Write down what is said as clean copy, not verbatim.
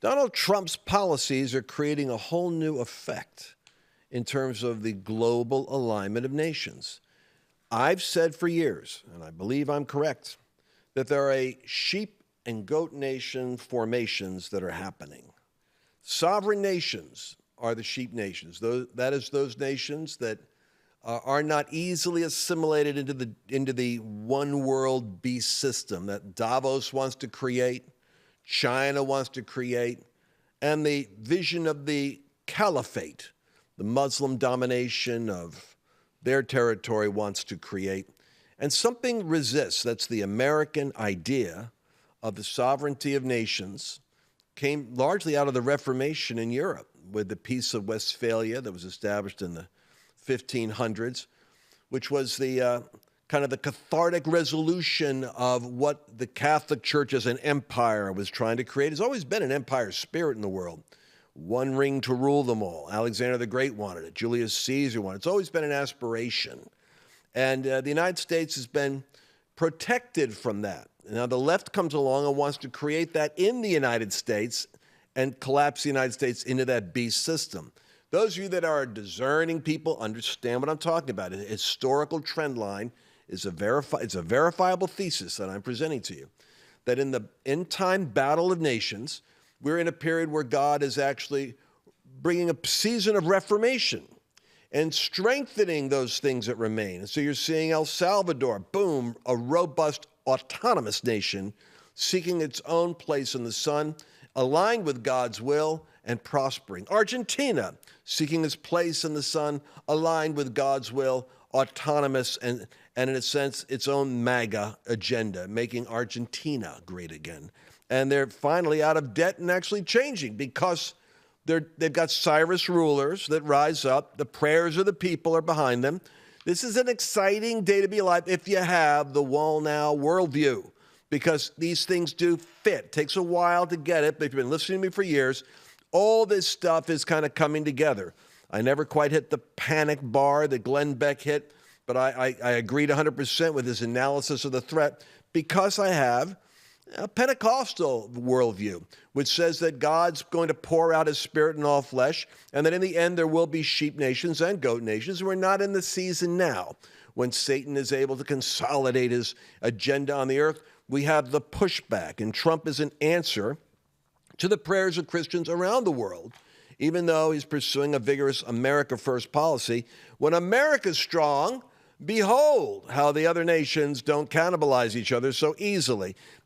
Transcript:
Donald Trump's policies are creating a whole new effect in terms of the global alignment of nations. I've said for years, and I believe I'm correct, that there are sheep and goat nation formations that are happening. Sovereign nations are the sheep nations. That is those nations that are not easily assimilated into the one world beast system that Davos wants to create, China wants to create, and the vision of the caliphate, the Muslim domination of their territory wants to create. And something resists. That's the American idea of the sovereignty of nations. Came largely out of the Reformation in Europe with the Peace of Westphalia that was established in the 1500s, which was the kind of the cathartic resolution of what the Catholic Church as an empire was trying to create. There's always been an empire spirit in the world. One ring to rule them all. Alexander the Great wanted it. Julius Caesar wanted it. It's always been an aspiration. And the United States has been protected from that. Now the left comes along and wants to create that in the United States and collapse the United States into that beast system. Those of you that are discerning people understand what I'm talking about. A historical trend line is it's a verifiable thesis that I'm presenting to you, that in the end-time battle of nations, we're in a period where God is actually bringing a season of reformation and strengthening those things that remain. And so you're seeing El Salvador, boom, a robust, autonomous nation seeking its own place in the sun, aligned with God's will and prospering. Argentina, seeking its place in the sun, aligned with God's will, autonomous, and in a sense, its own MAGA agenda, making Argentina great again. And they're finally out of debt and actually changing because they've got Cyrus rulers that rise up. The prayers of the people are behind them. This is an exciting day to be alive if you have the Wall Now worldview, because these things do fit. It takes a while to get it, but if you've been listening to me for years, all this stuff is kind of coming together. I never quite hit the panic bar that Glenn Beck hit, but I agreed 100% with his analysis of the threat because I have a Pentecostal worldview, which says that God's going to pour out his spirit in all flesh, and that in the end there will be sheep nations and goat nations. We're not in the season now when Satan is able to consolidate his agenda on the earth. We have the pushback, and Trump is an answer to the prayers of Christians around the world, even though he's pursuing a vigorous America First policy. When America's strong, behold how the other nations don't cannibalize each other so easily.